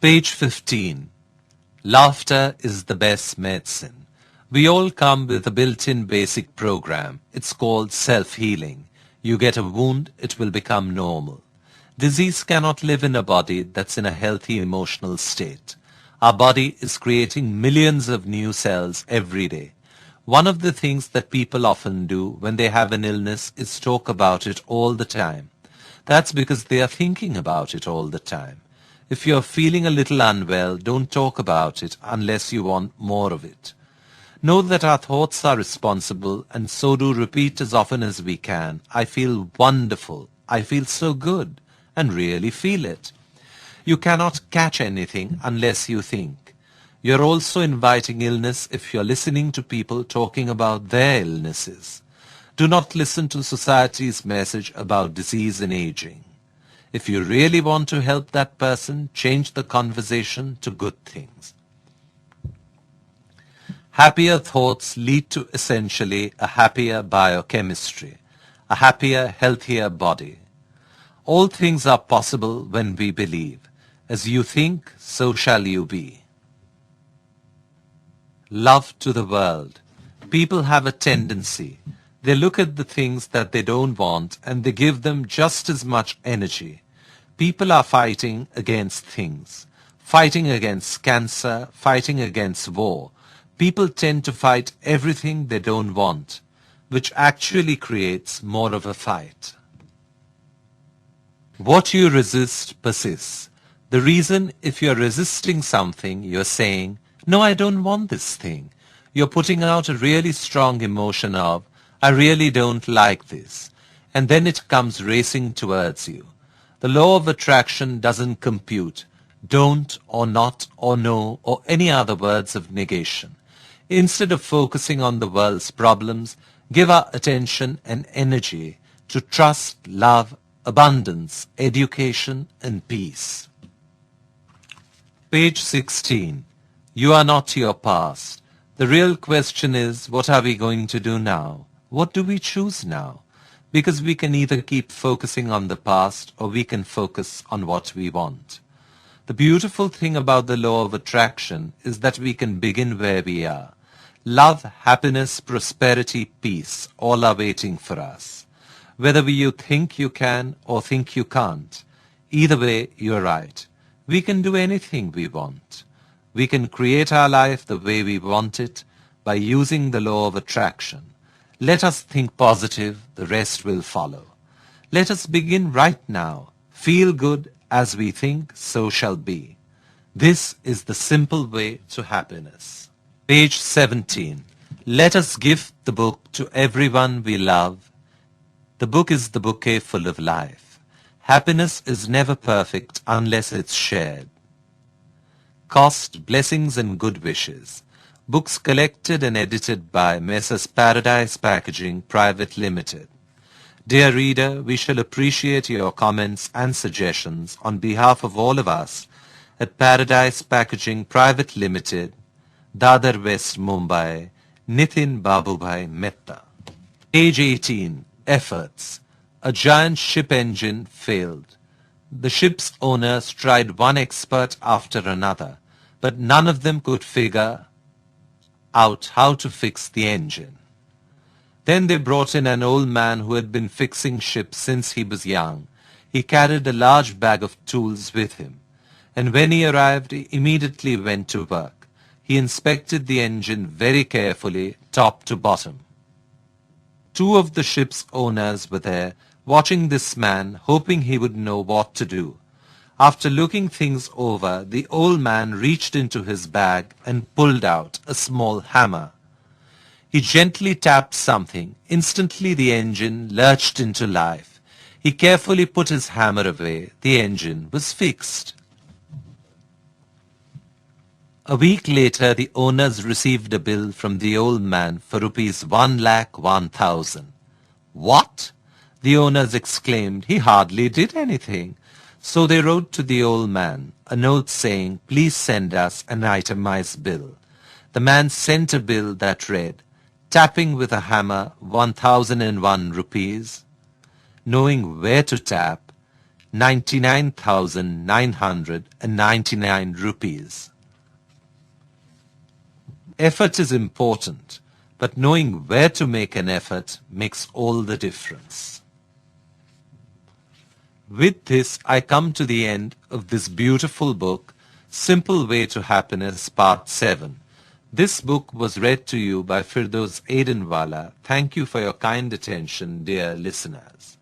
Page 15. Laughter is the best medicine. We all come with a built-in basic program. It's called self-healing. You get a wound, it will become normal. Disease cannot live in a body that's in a healthy emotional state. Our body is creating millions of new cells every day. One of the things that people often do when they have an illness is talk about it all the time. That's because they are thinking about it all the time. If you're feeling a little unwell, don't talk about it unless you want more of it. Know that our thoughts are responsible, and so do repeat as often as we can. I feel wonderful. I feel so good, and really feel it. You cannot catch anything unless you think. You're also inviting illness if you're listening to people talking about their illnesses. Do not listen to society's message about disease and aging. If you really want to help that person, change the conversation to good things. Happier thoughts lead to essentially a happier biochemistry, a happier, healthier body. All things are possible when we believe. As you think, so shall you be. Love to the world. People have a tendency. They look at the things that they don't want and they give them just as much energy. People are fighting against things, fighting against cancer, fighting against war. People tend to fight everything they don't want, which actually creates more of a fight. What you resist persists. The reason if you're resisting something, you're saying, no, I don't want this thing. You're putting out a really strong emotion of, I really don't like this. And then it comes racing towards you. The law of attraction doesn't compute. Don't or not or no or any other words of negation. Instead of focusing on the world's problems, give our attention and energy to trust, love, abundance, education, and peace. Page 16. You are not your past. The real question is, what are we going to do now? What do we choose now? Because we can either keep focusing on the past or we can focus on what we want. The beautiful thing about the law of attraction is that we can begin where we are. Love, happiness, prosperity, peace, all are waiting for us. Whether you think you can or think you can't, either way, you're right. We can do anything we want. We can create our life the way we want it by using the law of attraction. Let us think positive, the rest will follow. Let us begin right now. Feel good, as we think, so shall be. This is the simple way to happiness. Page 17. Let us gift the book to everyone we love. The book is the bouquet full of life. Happiness is never perfect unless it's shared. Cost, blessings and good wishes. Books collected and edited by Messrs. Paradise Packaging Private Limited. Dear reader, we shall appreciate your comments and suggestions on behalf of all of us at Paradise Packaging Private Limited, Dadar West, Mumbai, Nitin Babubhai Mehta. Page 18. Efforts. A giant ship engine failed. The ship's owners tried one expert after another, but none of them could figure out how to fix the engine. Then they brought in an old man who had been fixing ships since he was young. He carried a large bag of tools with him, and when he arrived, he immediately went to work. He inspected the engine very carefully, top to bottom. Two of the ship's owners were there, watching this man, hoping he would know what to do. After looking things over, the old man reached into his bag and pulled out a small hammer. He gently tapped something. Instantly the engine lurched into life. He carefully put his hammer away. The engine was fixed. A week later, the owners received a bill from the old man for rupees 1,01,000. What? The owners exclaimed. He hardly did anything. So they wrote to the old man a note saying, please send us an itemized bill. The man sent a bill that read, tapping with a hammer 1,001 rupees. Knowing where to tap, 99,999 rupees. Effort is important, but knowing where to make an effort makes all the difference. With this, I come to the end of this beautiful book, Simple Way to Happiness, Part 7. This book was read to you by Firdaus Aidenwala. Thank you for your kind attention, dear listeners.